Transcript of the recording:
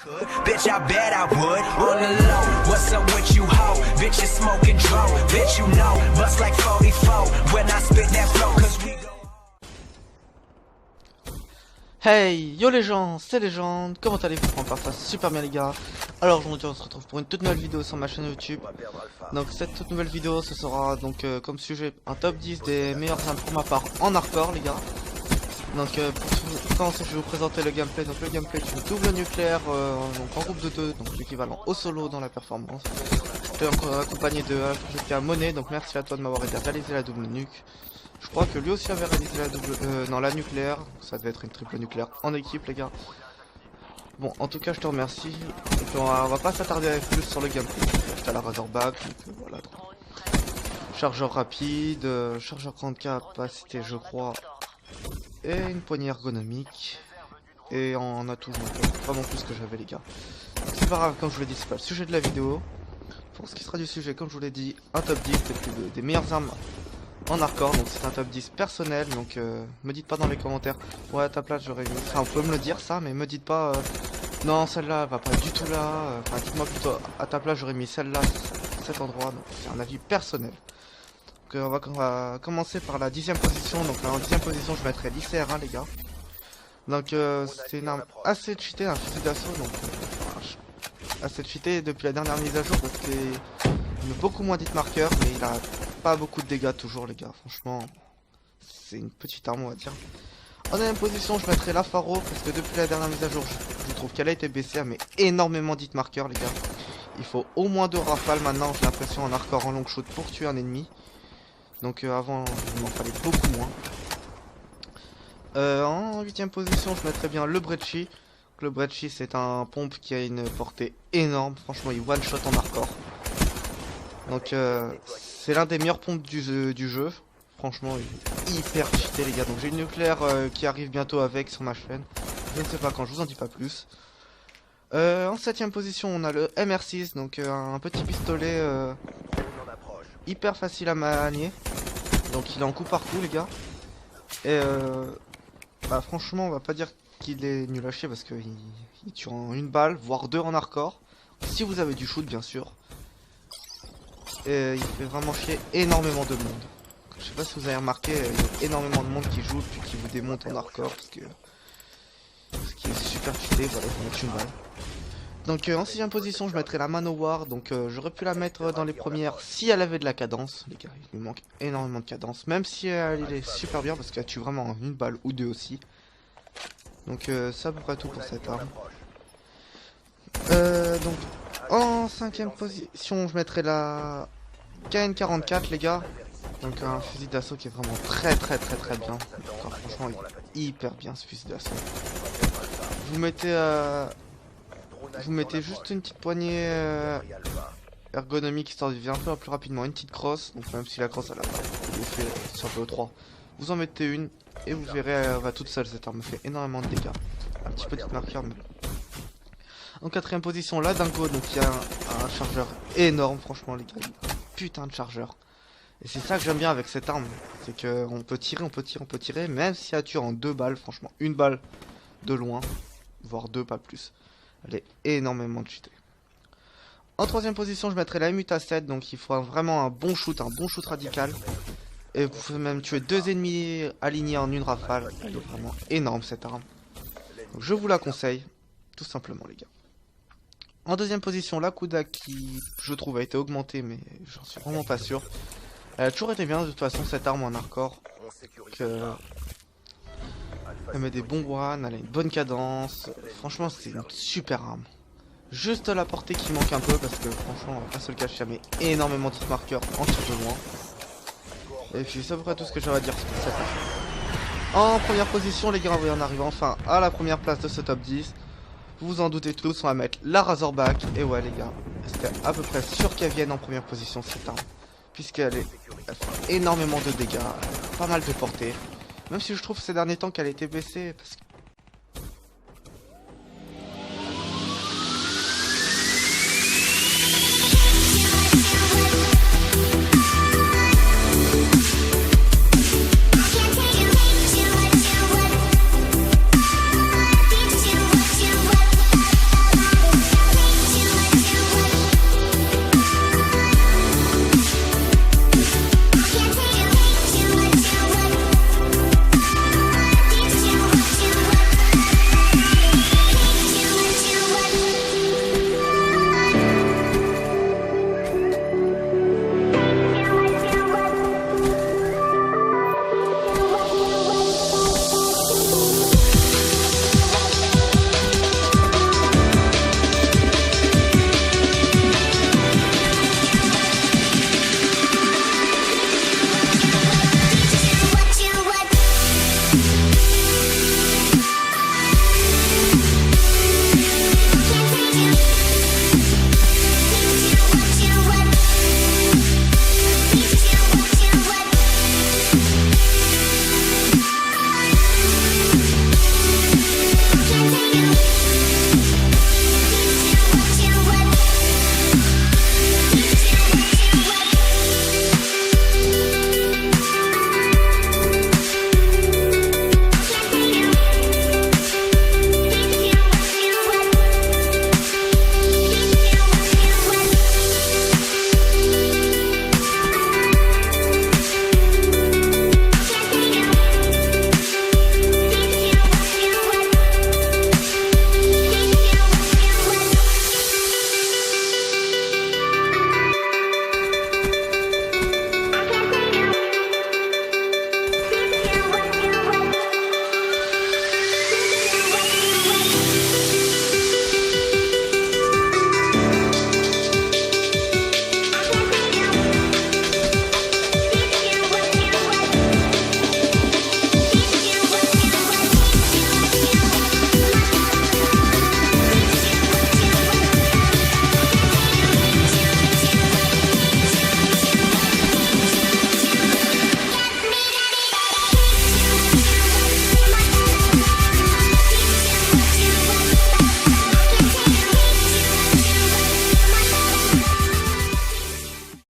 Bitch, I bet I would. On the low, what's up with you, ho? Bitch, you smoking dro. Bitch, you know, bust like 44 when I spit that flow, cause we go. Hey, yo les gens, c'est Légende, comment allez-vous? On part ça super bien les gars. Alors aujourd'hui on se retrouve pour une toute nouvelle vidéo sur ma chaîne YouTube. Donc cette toute nouvelle vidéo ce sera donc comme sujet un top 10 des meilleures armes pour ma part en hardcore les gars. Donc pour commencer je vais vous présenter le gameplay. Donc le gameplay est une double nucléaire donc en groupe de 2, donc l'équivalent au solo dans la performance. Je suis encore accompagné de à Monet, donc merci à toi de m'avoir aidé à réaliser la double nuque. Je crois que lui aussi avait réalisé la double, la nucléaire. Ça devait être une triple nucléaire en équipe les gars. Bon en tout cas je te remercie. Et puis on va pas s'attarder plus sur le gameplay. J'étais à la Razorback, donc voilà. Chargeur rapide, chargeur grande capacité je crois. Et une poignée ergonomique. Et en atout vraiment plus que j'avais les gars. C'est pas grave, comme je vous l'ai dit, c'est pas le sujet de la vidéo. Pour ce qui sera du sujet, comme je vous l'ai dit, un top 10 des meilleures armes en hardcore, donc c'est un top 10 personnel, donc me dites pas dans les commentaires, ouais à ta place j'aurais mis, enfin vous pouvez me le dire ça, mais me dites pas, non celle-là va pas du tout là, enfin dites-moi plutôt, à ta place j'aurais mis celle-là, cet endroit, donc c'est un avis personnel. Donc on va commencer par la 10ème position, donc là, en 10ème position je mettrai l'ICR1 les gars. Donc c'est une arme assez cheatée, un fusil d'assaut, donc assez cheaté depuis la dernière mise à jour, parce qu'il a beaucoup moins d'hit-marker, mais il a pas beaucoup de dégâts toujours les gars, franchement c'est une petite arme on va dire. En deuxième position je mettrai la Faro parce que depuis la dernière mise à jour je trouve qu'elle a été baissée, elle met énormément d'hit marqueurs les gars. Il faut au moins 2 rafales maintenant j'ai l'impression en hardcore en long shoot pour tuer un ennemi. Donc avant il m'en fallait beaucoup moins. En 8ème position je mettrai bien le Brecci. Le Brecci c'est un pompe qui a une portée énorme, franchement il one shot en hardcore. Donc c'est l'un des meilleurs pompes du jeu. Franchement il est hyper cheaté les gars. Donc j'ai une nucléaire qui arrive bientôt avec sur ma chaîne. Je ne sais pas quand, je vous en dis pas plus. En 7ème position on a le MR6. Donc un petit pistolet hyper facile à manier. Donc il est en coup par coup les gars. Et bah franchement on va pas dire qu'il est nul à chier parce qu'il tue en une balle, voire 2 en hardcore. Si vous avez du shoot bien sûr. Et il fait vraiment chier énormément de monde. Je sais pas si vous avez remarqué, il y a énormément de monde qui joue puis qui vous démonte en hardcore parce qu'il est super cheaté, voilà, il faut mettre une balle. Donc en 6ème position je mettrai la Manowar, donc j'aurais pu la mettre dans les premières si elle avait de la cadence, les gars, il lui manque énormément de cadence, même si elle est super bien parce qu'elle tue vraiment en une balle ou 2 aussi. Donc c'est à peu près tout pour cette arme. Donc en 5ème position je mettrai la KN44 les gars. Donc un fusil d'assaut qui est vraiment très bien. Enfin, franchement il est hyper bien ce fusil d'assaut. Vous mettez juste une petite poignée ergonomique histoire de vivre un peu plus rapidement, une petite crosse. Donc même si la crosse elle a pas l'effet sur le 3, vous en mettez une et vous verrez elle va toute seule, cette arme fait énormément de dégâts. Un petit petit marqueur mais... En 4ème position la Dingo, donc il y a un chargeur énorme franchement les gars, putain de chargeur. Et c'est ça que j'aime bien avec cette arme, c'est que on peut tirer, même si elle tue en 2 balles, franchement, une balle de loin, voire 2 pas plus. Elle est énormément cheatée. En 3ème position je mettrai la MUTA-7, donc il faut vraiment un bon shoot radical. Et vous pouvez même tuer 2 ennemis alignés en une rafale, elle est vraiment énorme cette arme. Donc je vous la conseille, tout simplement les gars. En 2ème position, la Kuda qui, je trouve, a été augmentée, mais j'en suis vraiment pas sûr. Elle a toujours été bien de toute façon cette arme en hardcore. Elle met des bons one, elle a une bonne cadence. Franchement, c'est une super arme. Juste la portée qui manque un peu parce que franchement, on va pas se le cacher, elle met énormément de marqueurs en tir de loin. Et puis c'est à peu près tout ce que j'ai à dire sur cette arme. En première position, les gars, on arrive enfin à la première place de ce top 10. Vous vous en doutez tous, on va mettre la Razorback. Et ouais les gars, c'était à peu près sûr qu'elle vienne en première position cette arme. Puisqu'elle fait énormément de dégâts, pas mal de portée. Même si je trouve ces derniers temps qu'elle a été baissée, parce que